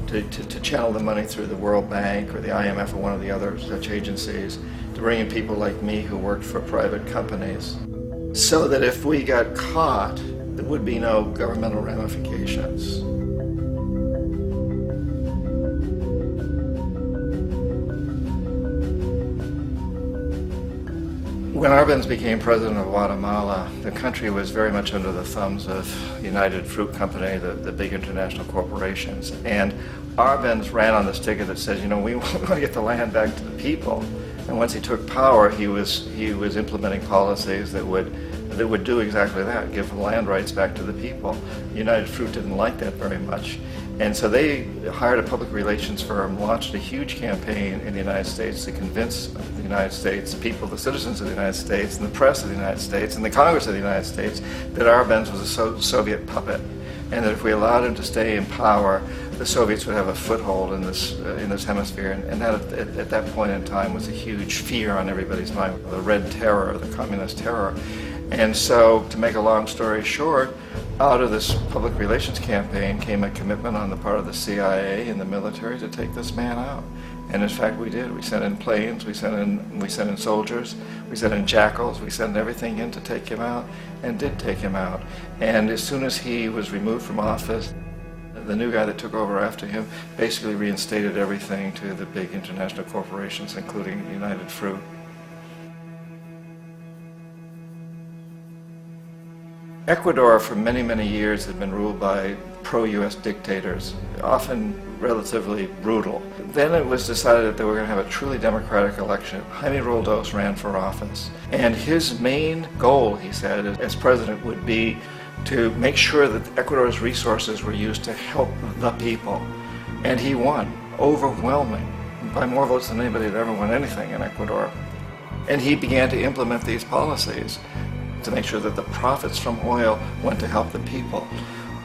to channel the money through the World Bank or the IMF or one of the other such agencies, to bring in people like me who worked for private companies, so that if we got caught, there would be no governmental ramifications. When Arbenz became president of Guatemala, the country was very much under the thumbs of United Fruit Company, the big international corporations. And Arbenz ran on this ticket that says, you know, we want to get the land back to the people. And once he took power, he was implementing policies that would do exactly that, give land rights back to the people. United Fruit didn't like that very much. And so they hired a public relations firm, launched a huge campaign in the United States to convince the United States people, the citizens of the United States, and the press of the United States, and the Congress of the United States, that Arbenz was a Soviet puppet, and that if we allowed him to stay in power, the Soviets would have a foothold in this hemisphere. And that, at that point in time, was a huge fear on everybody's mind, the Red Terror, the Communist terror. And so, to make a long story short, out of this public relations campaign came a commitment on the part of the CIA and the military to take this man out. And in fact, we did. We sent in planes, we sent in soldiers, we sent in jackals, we sent everything in to take him out, and did take him out. And as soon as he was removed from office, the new guy that took over after him basically reinstated everything to the big international corporations, including United Fruit. Ecuador for many, many years had been ruled by pro-US dictators, often relatively brutal. Then it was decided that they were going to have a truly democratic election. Jaime Roldos ran for office. And his main goal, he said, as president would be to make sure that Ecuador's resources were used to help the people. And he won, overwhelming, by more votes than anybody had ever won anything in Ecuador. And he began to implement these policies to make sure that the profits from oil went to help the people.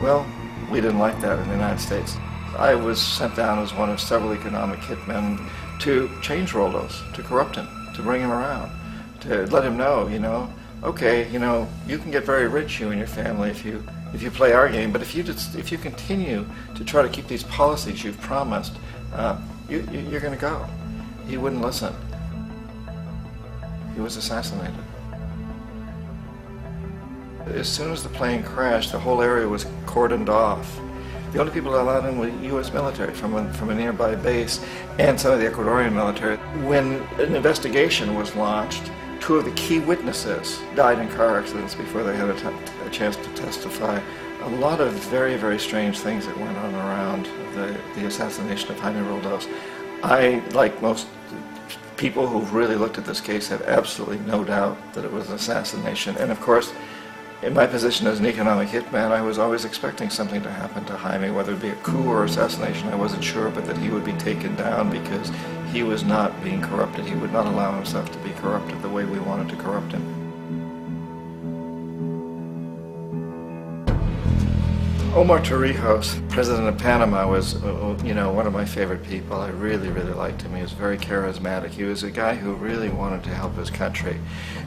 Well, we didn't like that in the United States. I was sent down as one of several economic hitmen to change Roldos, to corrupt him, to bring him around, to let him know, you know, okay, you know, you can get very rich, you and your family, if you play our game, but if you continue to try to keep these policies you've promised, you're going to go. He wouldn't listen. He was assassinated. As soon as the plane crashed, the whole area was cordoned off. The only people allowed in were U.S. military from a nearby base and some of the Ecuadorian military. When an investigation was launched, two of the key witnesses died in car accidents before they had a chance to testify. A lot of very, very strange things that went on around the assassination of Jaime Roldos. I, like most people who've really looked at this case, have absolutely no doubt that it was an assassination. And of course, in my position as an economic hitman, I was always expecting something to happen to Jaime, whether it be a coup or assassination, I wasn't sure, but that he would be taken down because he was not being corrupted. He would not allow himself to be corrupted the way we wanted to corrupt him. Omar Torrijos, president of Panama, was, you know, one of my favorite people. I really, really liked him. He was very charismatic. He was a guy who really wanted to help his country.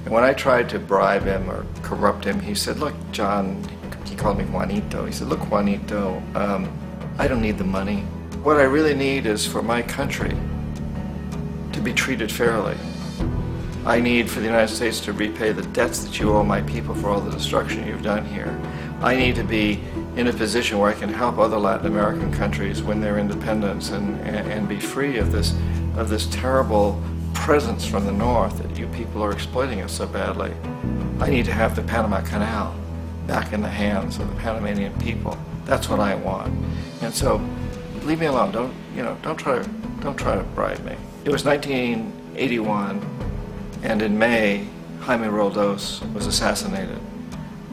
And when I tried to bribe him or corrupt him, he said, look, John, he called me Juanito. He said, look, Juanito, I don't need the money. What I really need is for my country to be treated fairly. I need for the United States to repay the debts that you owe my people for all the destruction you've done here. I need to be in a position where I can help other Latin American countries win their independence and be free of this terrible presence from the north that you people are exploiting us so badly. I need to have the Panama Canal back in the hands of the Panamanian people. That's what I want. And so, leave me alone. Don't try to bribe me. It was 1981, and in May, Jaime Roldos was assassinated.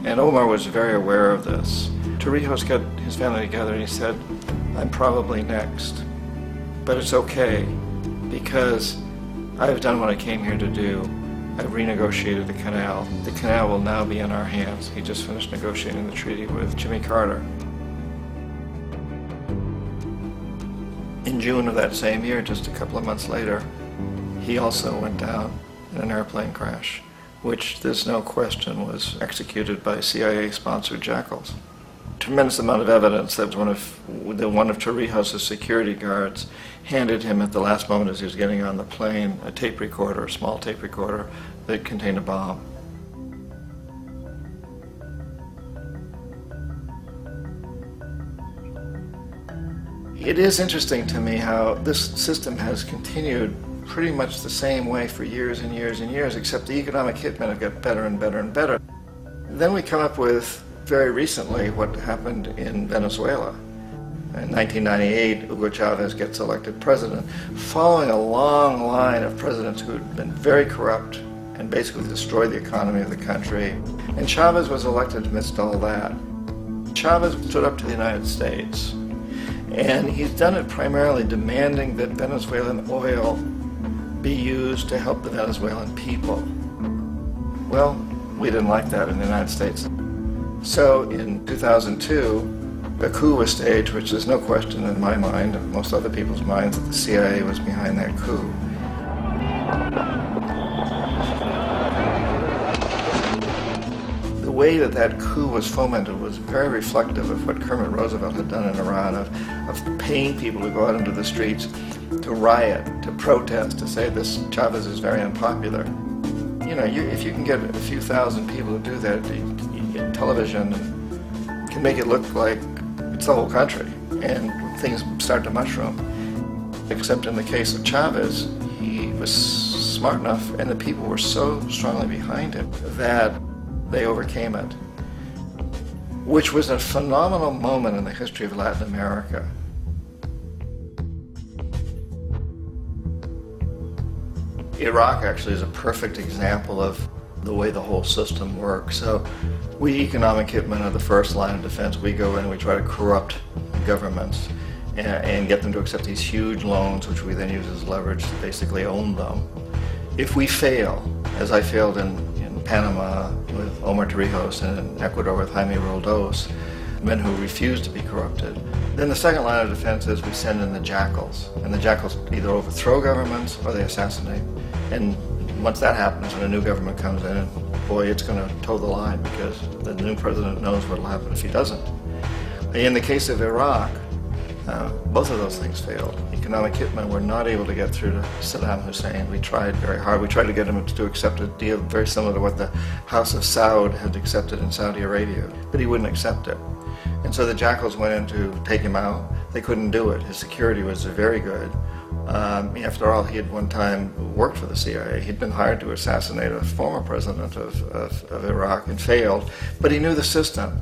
And Omar was very aware of this. Torrijos got his family together and he said, I'm probably next, but it's okay because I've done what I came here to do. I've renegotiated the canal. The canal will now be in our hands. He just finished negotiating the treaty with Jimmy Carter. In June of that same year, just a couple of months later, he also went down in an airplane crash, which there's no question was executed by CIA-sponsored jackals. tremendous amount of evidence that one of Torrijos' security guards handed him at the last moment as he was getting on the plane a tape recorder, a small tape recorder that contained a bomb. It is interesting to me how this system has continued pretty much the same way for years and years and years, except the economic hitmen have got better and better and better. Then we come up with, very recently, what happened in Venezuela. In 1998, Hugo Chavez gets elected president, following a long line of presidents who had been very corrupt and basically destroyed the economy of the country. And Chavez was elected amidst all that. Chavez stood up to the United States, and he's done it primarily demanding that Venezuelan oil be used to help the Venezuelan people. Well, we didn't like that in the United States. So in 2002, a coup was staged, which there's no question in my mind, and most other people's minds, that the CIA was behind that coup. The way that that coup was fomented was very reflective of what Kermit Roosevelt had done in Iran, of paying people to go out into the streets, to riot, to protest, to say this Chavez is very unpopular. You know, if you can get a few thousand people to do that, television can make it look like it's the whole country, and things start to mushroom. Except in the case of Chavez, he was smart enough, and the people were so strongly behind him that they overcame it, which was a phenomenal moment in the history of Latin America. Iraq actually is a perfect example of the way the whole system works. So we economic hitmen are the first line of defense. We go in and we try to corrupt governments and get them to accept these huge loans, which we then use as leverage to basically own them. If we fail, as I failed in Panama with Omar Torrijos and in Ecuador with Jaime Roldos, men who refuse to be corrupted, then the second line of defense is we send in the jackals. And the jackals either overthrow governments or they assassinate. And once that happens, when a new government comes in, boy, it's going to toe the line, because the new president knows what will happen if he doesn't. In the case of Iraq, both of those things failed. Economic hitmen were not able to get through to Saddam Hussein. We tried very hard. We tried to get him to accept a deal very similar to what the House of Saud had accepted in Saudi Arabia, but he wouldn't accept it. And so the jackals went in to take him out. They couldn't do it. His security was very good. After all, he had one time worked for the CIA. He'd been hired to assassinate a former president of Iraq and failed, but he knew the system.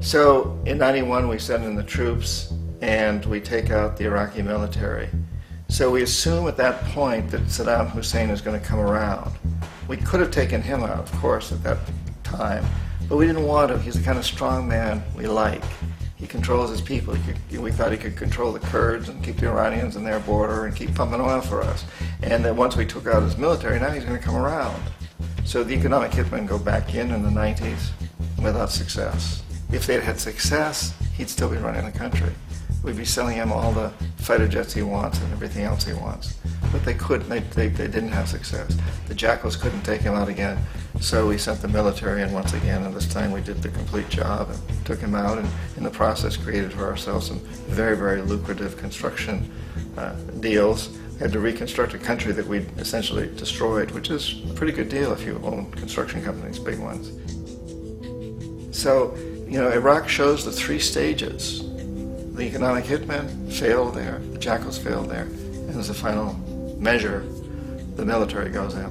So in '91, we send in the troops and we take out the Iraqi military. So we assume at that point that Saddam Hussein is going to come around. We could have taken him out, of course, at that time, but we didn't want to. He's the kind of strong man we like. He controls his people. We thought he could control the Kurds and keep the Iranians in their border and keep pumping oil for us. And then once we took out his military, now he's going to come around. So the economic hitmen go back in the 90s without success. If they'd had success, he'd still be running the country. We'd be selling him all the fighter jets he wants and everything else he wants. But they couldn't. They didn't have success. The jackals couldn't take him out again. So we sent the military in once again, and this time we did the complete job and took him out, and in the process created for ourselves some very, very lucrative construction deals. We had to reconstruct a country that we'd essentially destroyed, which is a pretty good deal if you own construction companies, big ones. So, Iraq shows the three stages. The economic hitmen failed there, the jackals failed there, and as a final measure, the military goes in.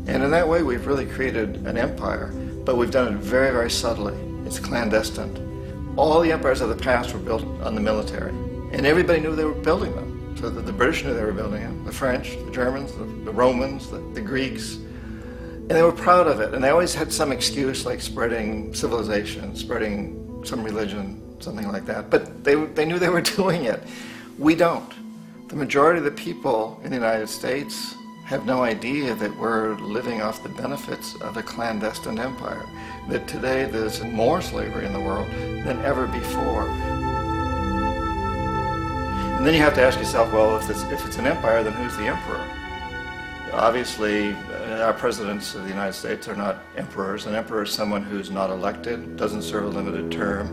And in that way, we've really created an empire, but we've done it very, very subtly. It's clandestine. All the empires of the past were built on the military, and everybody knew they were building them. So the British knew they were building them, the French, the Germans, the Romans, the Greeks, and they were proud of it. And they always had some excuse, like spreading civilization, spreading some religion, something like that. But they knew they were doing it. We don't. The majority of the people in the United States have no idea that we're living off the benefits of a clandestine empire, that today there's more slavery in the world than ever before. And then you have to ask yourself, well, if it's an empire, then who's the emperor? Obviously, Our presidents of the United States are not emperors. An emperor is someone who's not elected, doesn't serve a limited term,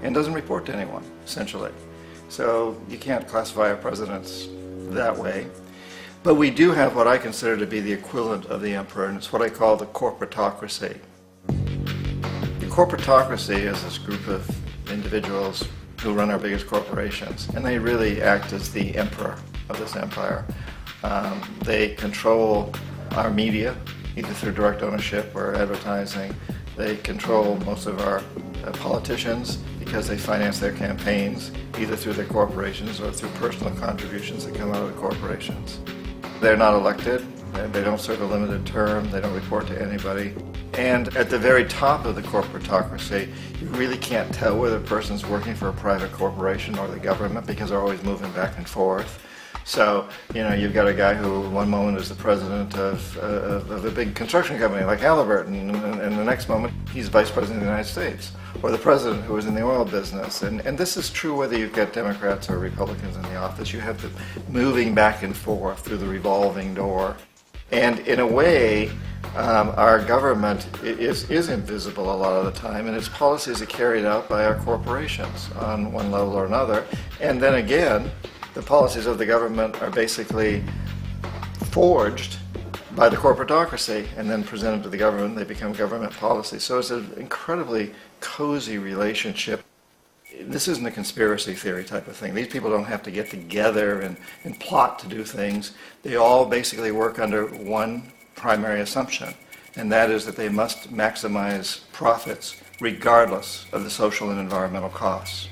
and doesn't report to anyone, essentially. So you can't classify our presidents that way. But we do have what I consider to be the equivalent of the emperor, and it's what I call the corporatocracy. The corporatocracy is this group of individuals who run our biggest corporations, and they really act as the emperor of this empire. They control our media, either through direct ownership or advertising. They control most of our politicians because they finance their campaigns, either through their corporations or through personal contributions that come out of the corporations. They're not elected, they don't serve a limited term, they don't report to anybody. And at the very top of the corporatocracy, you really can't tell whether a person's working for a private corporation or the government because they're always moving back and forth. So, you've got a guy who one moment is the president of a big construction company like Halliburton, and the next moment he's vice president of the United States, or the president who is in the oil business. And this is true whether you've got Democrats or Republicans in the office. You have the moving back and forth through the revolving door. And in a way, our government is invisible a lot of the time, and its policies are carried out by our corporations on one level or another. And then again, the policies of the government are basically forged by the corporatocracy and then presented to the government. They become government policy. So it's an incredibly cozy relationship. This isn't a conspiracy theory type of thing. These people don't have to get together and plot to do things. They all basically work under one primary assumption, and that is that they must maximize profits regardless of the social and environmental costs.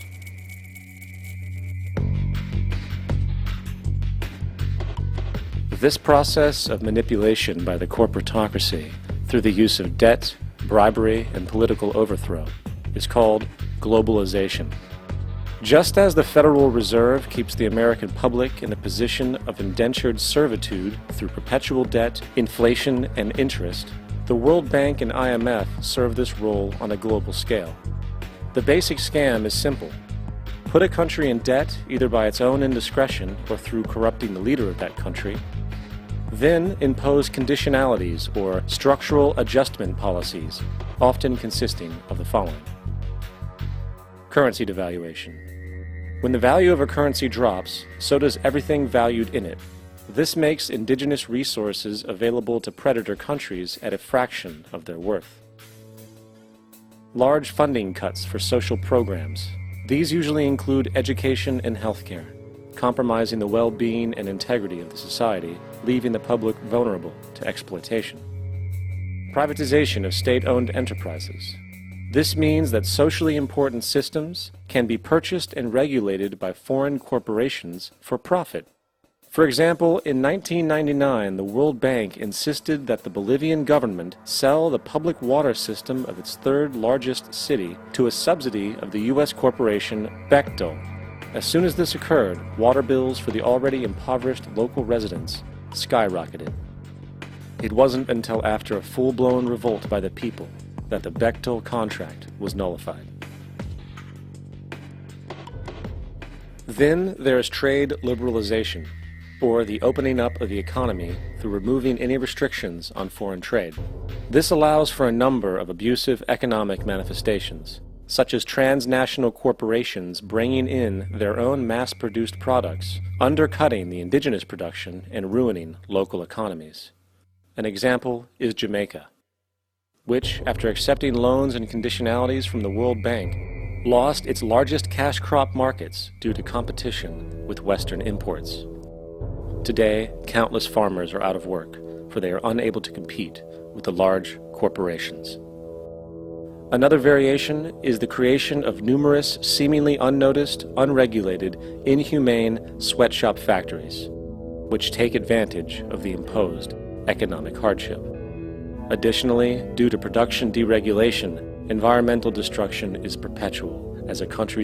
This process of manipulation by the corporatocracy through the use of debt, bribery, and political overthrow is called globalization. Just as the Federal Reserve keeps the American public in a position of indentured servitude through perpetual debt, inflation, and interest, the World Bank and IMF serve this role on a global scale. The basic scam is simple. Put a country in debt either by its own indiscretion or through corrupting the leader of that country, then impose conditionalities or structural adjustment policies, often consisting of the following. Currency devaluation. When the value of a currency drops, so does everything valued in it. This makes indigenous resources available to predator countries at a fraction of their worth. Large funding cuts for social programs. These usually include education and healthcare, compromising the well-being and integrity of the society, leaving the public vulnerable to exploitation. Privatization of state-owned enterprises. This means that socially important systems can be purchased and regulated by foreign corporations for profit. For example, in 1999, the World Bank insisted that the Bolivian government sell the public water system of its third largest city to a subsidy of the U.S. corporation Bechtel. As soon as this occurred, water bills for the already impoverished local residents skyrocketed. It wasn't until after a full-blown revolt by the people that the Bechtel contract was nullified. Then there is trade liberalization, or the opening up of the economy through removing any restrictions on foreign trade. This allows for a number of abusive economic manifestations, such as transnational corporations bringing in their own mass-produced products, undercutting the indigenous production and ruining local economies. An example is Jamaica, which, after accepting loans and conditionalities from the World Bank, lost its largest cash crop markets due to competition with Western imports. Today, countless farmers are out of work, for they are unable to compete with the large corporations. Another variation is the creation of numerous seemingly unnoticed, unregulated, inhumane sweatshop factories, which take advantage of the imposed economic hardship. Additionally, due to production deregulation, environmental destruction is perpetual as a country